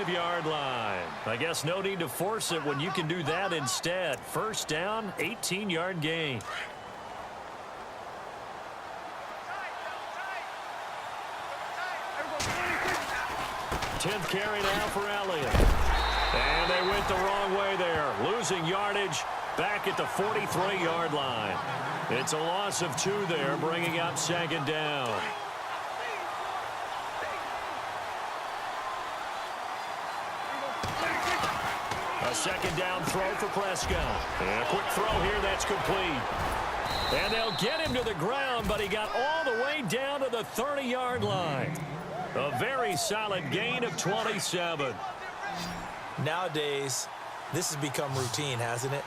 5-yard line. I guess no need to force it when you can do that instead. First down, 18-yard gain. 10th carry now for Elliott. And they went the wrong way there, losing yardage back at the 43-yard line. It's a loss of 2 there, bringing up second down. A second down throw for Prescott. And a quick throw here that's complete. And they'll get him to the ground, but he got all the way down to the 30-yard line. A very solid gain of 27. Nowadays, this has become routine, hasn't it?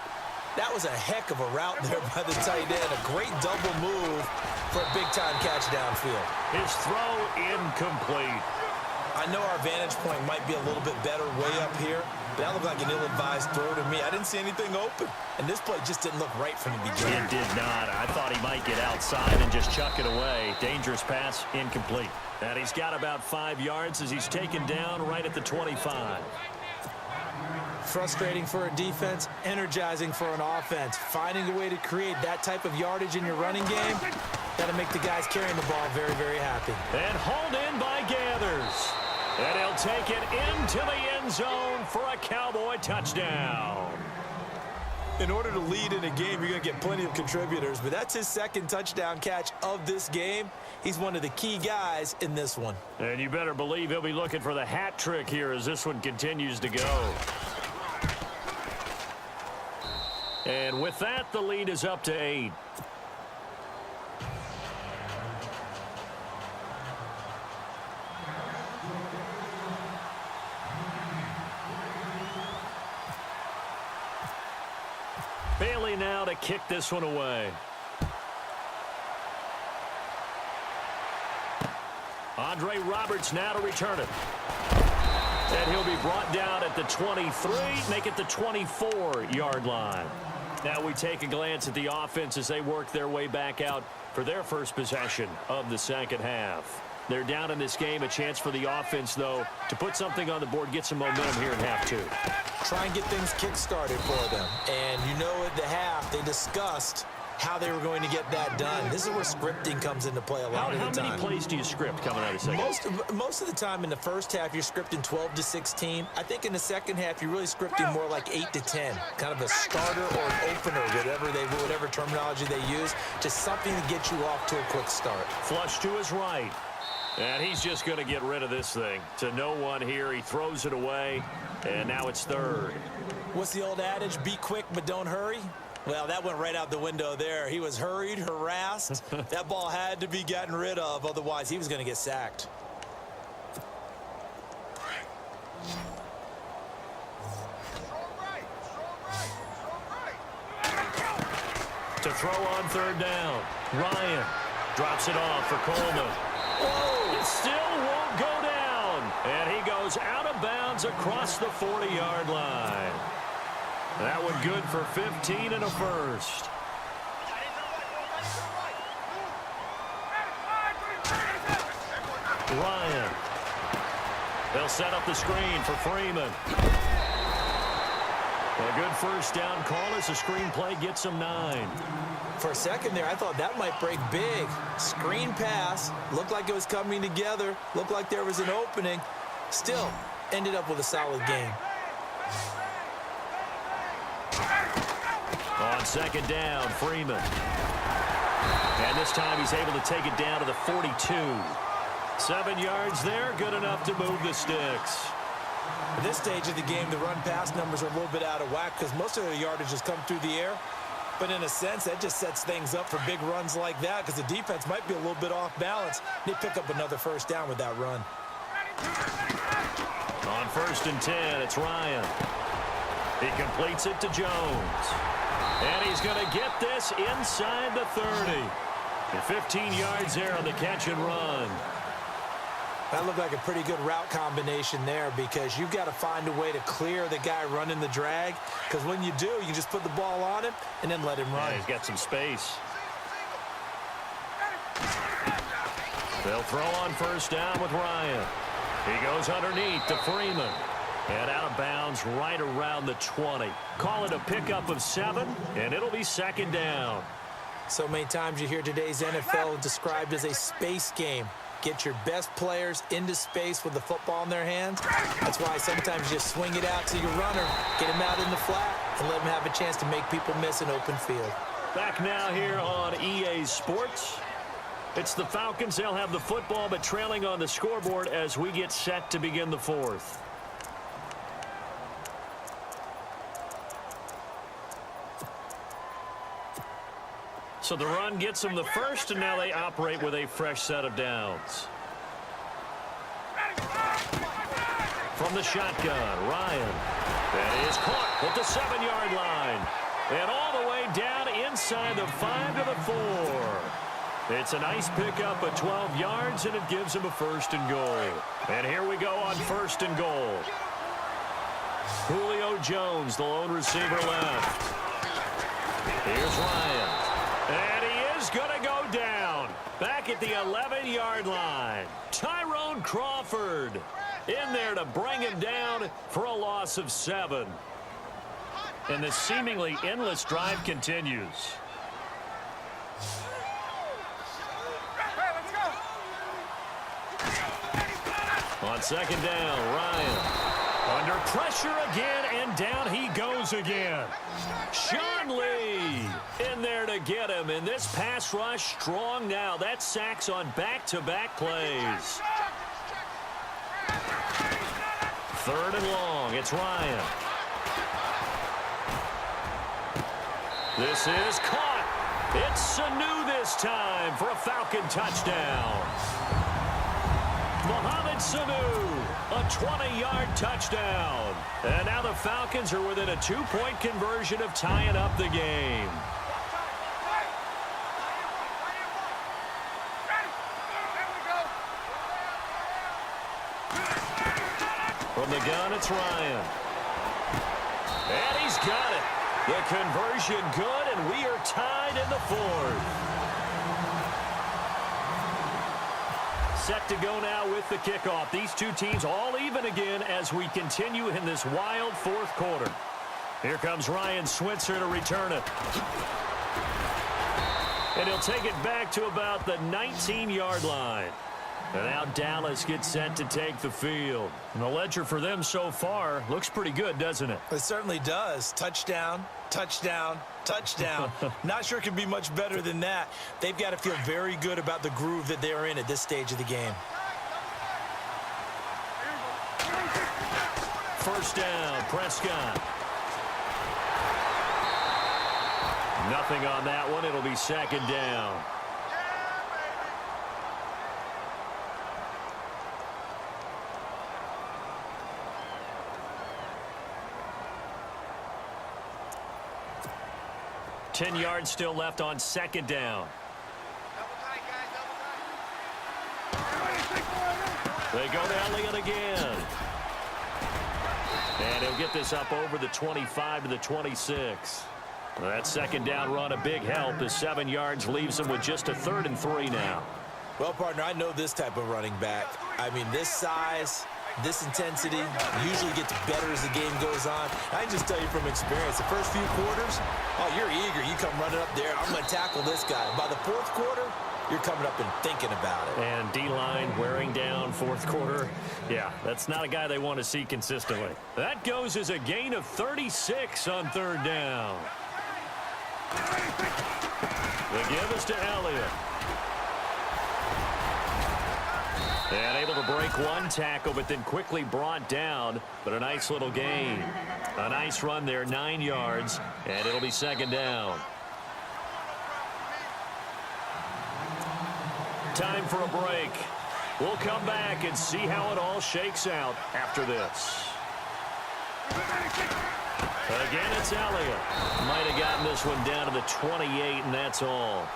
That was a heck of a route there by the tight end. A great double move for a big-time catch downfield. His throw incomplete. I know our vantage point might be a little bit better way up here, but that looked like an ill-advised throw to me. I didn't see anything open, and this play just didn't look right from the beginning. It did not. I thought he might get outside and just chuck it away. Dangerous pass, incomplete. And he's got about 5 yards as he's taken down right at the 25. Frustrating for a defense, energizing for an offense. Finding a way to create that type of yardage in your running game, got to make the guys carrying the ball very, very happy. And hauled in by Gathers. And he'll take it into the end zone for a Cowboy touchdown. In order to lead in a game, you're going to get plenty of contributors, but that's his second touchdown catch of this game. He's one of the key guys in this one. And you better believe he'll be looking for the hat trick here as this one continues to go. And with that, the lead is up to 8. Bailey now to kick this one away. Andre Roberts now to return it. And he'll be brought down at the 23, make it the 24-yard line. Now we take a glance at the offense as they work their way back out for their first possession of the second half. They're down in this game. A chance for the offense, though, to put something on the board, get some momentum here in half 2. Try and get things kick-started for them. And you know at the half, they discussed how they were going to get that done. This is where scripting comes into play a lot of the time. How many plays do you script coming out of second? Most of the time in the first half, you're scripting 12 to 16. I think in the second half, you're really scripting more like 8 to 10. Kind of a starter or an opener, whatever terminology they use. Just something to get you off to a quick start. Flush to his right. And he's just going to get rid of this thing. To no one here. He throws it away. And now it's third. What's the old adage? Be quick, but don't hurry. Well, that went right out the window there. He was hurried, harassed. That ball had to be gotten rid of. Otherwise, he was going to get sacked. To throw on third down. Ryan drops it off for Coleman. Whoa. It still won't go down. And he goes out of bounds across the 40-yard line. That one good for 15 and a first. Ryan. They'll set up the screen for Freeman. A good first down call as the screen play gets him 9. For a second there, I thought that might break big. Screen pass. Looked like it was coming together. Looked like there was an opening. Still, ended up with a solid game. On second down, Freeman. And this time he's able to take it down to the 42. 7 yards there, good enough to move the sticks. At this stage of the game, the run-pass numbers are a little bit out of whack because most of the yardage has come through the air. But in a sense, that just sets things up for big runs like that because the defense might be a little bit off balance. They pick up another first down with that run. On 1st and 10, it's Ryan. He completes it to Jones. And he's going to get this inside the 30. And 15 yards there on the catch and run. That looked like a pretty good route combination there because you've got to find a way to clear the guy running the drag. Because when you do, you can just put the ball on him and then let him run. Yeah, he's got some space. They'll throw on first down with Ryan. He goes underneath to Freeman. And out of bounds right around the 20. Call it a pickup of 7, and it'll be second down. So many times you hear today's NFL described as a space game. Get your best players into space with the football in their hands. That's why sometimes you just swing it out to your runner, get him out in the flat, and let him have a chance to make people miss an open field. Back now here on EA Sports. It's the Falcons. They'll have the football, but trailing on the scoreboard as we get set to begin the fourth. So the run gets them the first, and now they operate with a fresh set of downs. From the shotgun, Ryan. That is caught at the 7-yard line. And all the way down inside the 5 to the 4. It's a nice pickup of 12 yards, and it gives him a first and goal. And here we go on first and goal. Julio Jones, the lone receiver left. Here's Ryan. And he is going to go down. Back at the 11-yard line. Tyrone Crawford in there to bring him down for a loss of 7. And the seemingly endless drive continues. On second down, Ryan. Under pressure again, and down he goes again. Sean Lee in there to get him, and this pass rush strong now. That's sacks on back-to-back plays. Third and long, it's Ryan. This is caught. It's Sanu this time for a Falcon touchdown. Mohamed Sanu, a 20-yard touchdown. And now the Falcons are within a 2-point conversion of tying up the game. From the gun, it's Ryan. And he's got it. The conversion good, and we are tied in the fourth. Set to go now with the kickoff. These two teams all even again as we continue in this wild fourth quarter. Here comes Ryan Switzer to return it. And he'll take it back to about the 19-yard line. And now Dallas gets set to take the field. And the ledger for them so far looks pretty good, doesn't it? It certainly does. Touchdown, touchdown, touchdown. Not sure it can be much better than that. They've got to feel very good about the groove that they're in at this stage of the game. First down, Prescott. Nothing on that one. It'll be second down. Ten yards still left on second down. They go to Elliott again. And he'll get this up over the 25 to the 26. That second down run a big help as 7 yards leaves them with just a 3rd and 3 now. Well, partner, I know this type of running back. I mean, this size, this intensity usually gets better as the game goes on. I can just tell you from experience, the first few quarters, oh, you're eager. You come running up there, I'm going to tackle this guy. By the fourth quarter, you're coming up and thinking about it. And D-line wearing down fourth quarter. Yeah, that's not a guy they want to see consistently. That goes as a gain of 36 on 3rd down. The give is to Elliott. And able to break one tackle, but then quickly brought down. But a nice little gain. A nice run there, 9 yards, and it'll be second down. Time for a break. We'll come back and see how it all shakes out after this. Again, it's Elliott. Might have gotten this one down to the 28, and that's all.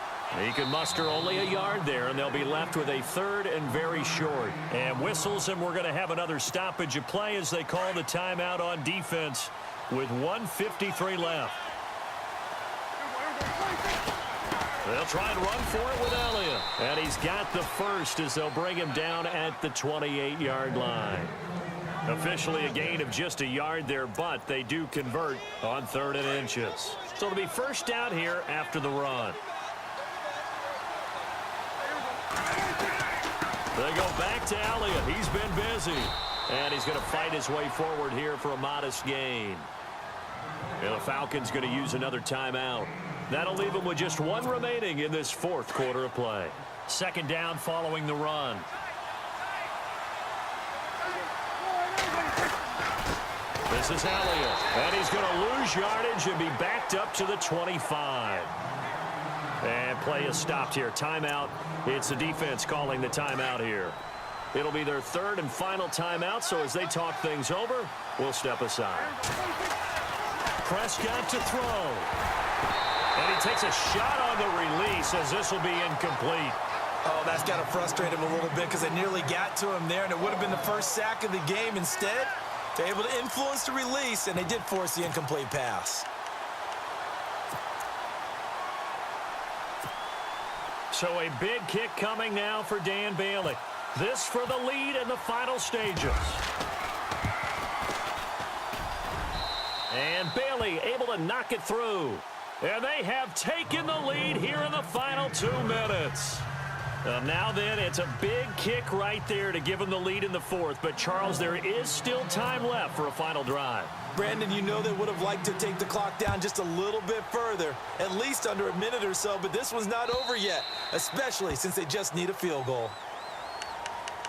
He can muster only a yard there, and they'll be left with a 3rd and very short. And whistles, and we're going to have another stoppage of play as they call the timeout on defense with 1:53 left. They'll try and run for it with Elliott. And he's got the first as they'll bring him down at the 28-yard line. Officially a gain of just a yard there, but they do convert on 3rd and inches. So it'll be first down here after the run. They go back to Elliott. He's been busy. And he's going to fight his way forward here for a modest gain. And the Falcons going to use another timeout. That'll leave them with just one remaining in this 4th quarter of play. 2nd down following the run. This is Elliott. And he's going to lose yardage and be backed up to the 25. And play is stopped here. Timeout. It's the defense calling the timeout here. It'll be their 3rd and final timeout, so as they talk things over, we'll step aside. Prescott to throw. And he takes a shot on the release as this will be incomplete. Oh, that's got to frustrate him a little bit because they nearly got to him there, and it would have been the first sack of the game. Instead, they're able to influence the release, and they did force the incomplete pass. So a big kick coming now for Dan Bailey. This for the lead in the final stages. And Bailey able to knock it through. And they have taken the lead here in the final 2 minutes. Now then, it's a big kick right there to give them the lead in the 4th. But, Charles, there is still time left for a final drive. Brandon, you know they would have liked to take the clock down just a little bit further, at least under a minute or so, but this one's not over yet, especially since they just need a field goal.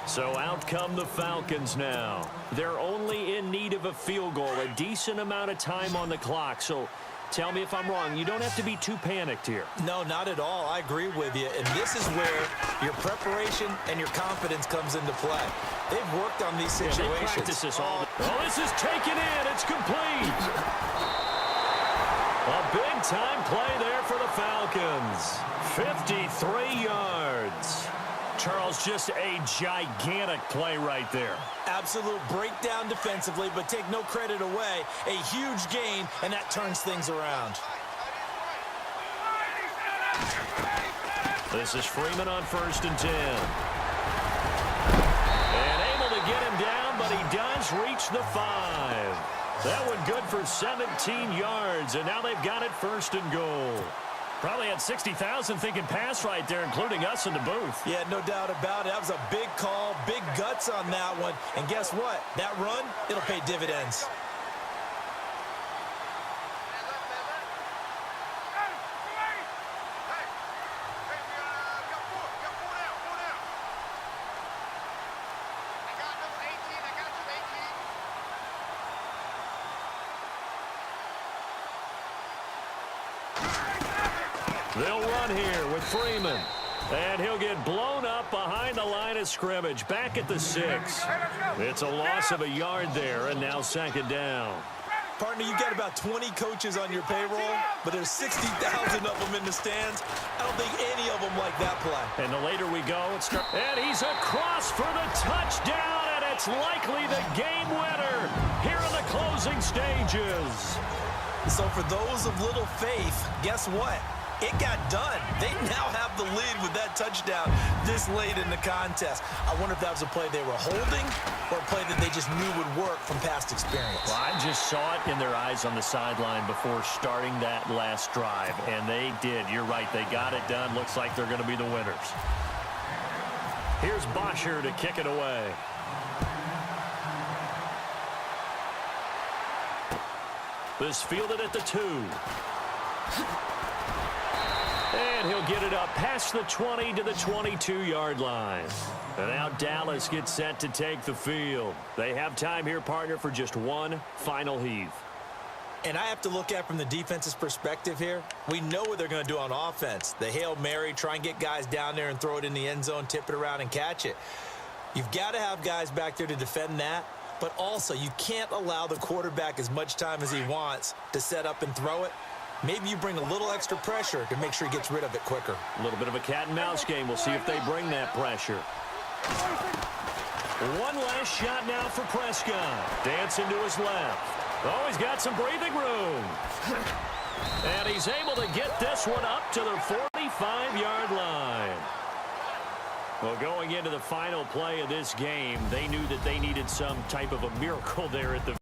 So out come the Falcons now. They're only in need of a field goal, a decent amount of time on the clock. So tell me if I'm wrong. You don't have to be too panicked here. No, not at all. I agree with you. And this is where your preparation and your confidence comes into play. They've worked on these situations. Yeah, they practice this all this is taken in. It's complete. A big-time play there for the Falcons. 53 yards. Charles, just a gigantic play right there. Absolute breakdown defensively, but take no credit away. A huge gain, and that turns things around. This is Freeman on 1st and 10. And able to get him down, but he does reach the 5. That one good for 17 yards, and now they've got it 1st and goal. Probably had 60,000 thinking pass right there, including us in the booth. Yeah, no doubt about it. That was a big call, big guts on that one. And guess what? That run, it'll pay dividends. They'll run here with Freeman. And he'll get blown up behind the line of scrimmage, back at the 6. It's a loss of a yard there, and now 2nd down. Partner, you've got about 20 coaches on your payroll, but there's 60,000 of them in the stands. I don't think any of them like that play. And the later we go, and he's across for the touchdown, and it's likely the game winner here in the closing stages. So for those of little faith, guess what? It got done. They now have the lead with that touchdown this late in the contest. I wonder if that was a play they were holding or a play that they just knew would work from past experience. Well, I just saw it in their eyes on the sideline before starting that last drive, and they did. You're right. They got it done. Looks like they're going to be the winners. Here's Bosher to kick it away. This fielded at the 2. And he'll get it up past the 20 to the 22-yard line. And now Dallas gets set to take the field. They have time here, partner, for just one final heave. And I have to look at from the defense's perspective here. We know what they're going to do on offense. The Hail Mary, try and get guys down there and throw it in the end zone, tip it around and catch it. You've got to have guys back there to defend that. But also, you can't allow the quarterback as much time as he wants to set up and throw it. Maybe you bring a little extra pressure to make sure he gets rid of it quicker. A little bit of a cat and mouse game. We'll see if they bring that pressure. One last shot now for Prescott. Dancing to his left. Oh, he's got some breathing room. And he's able to get this one up to the 45-yard line. Well, going into the final play of this game, they knew that they needed some type of a miracle there at the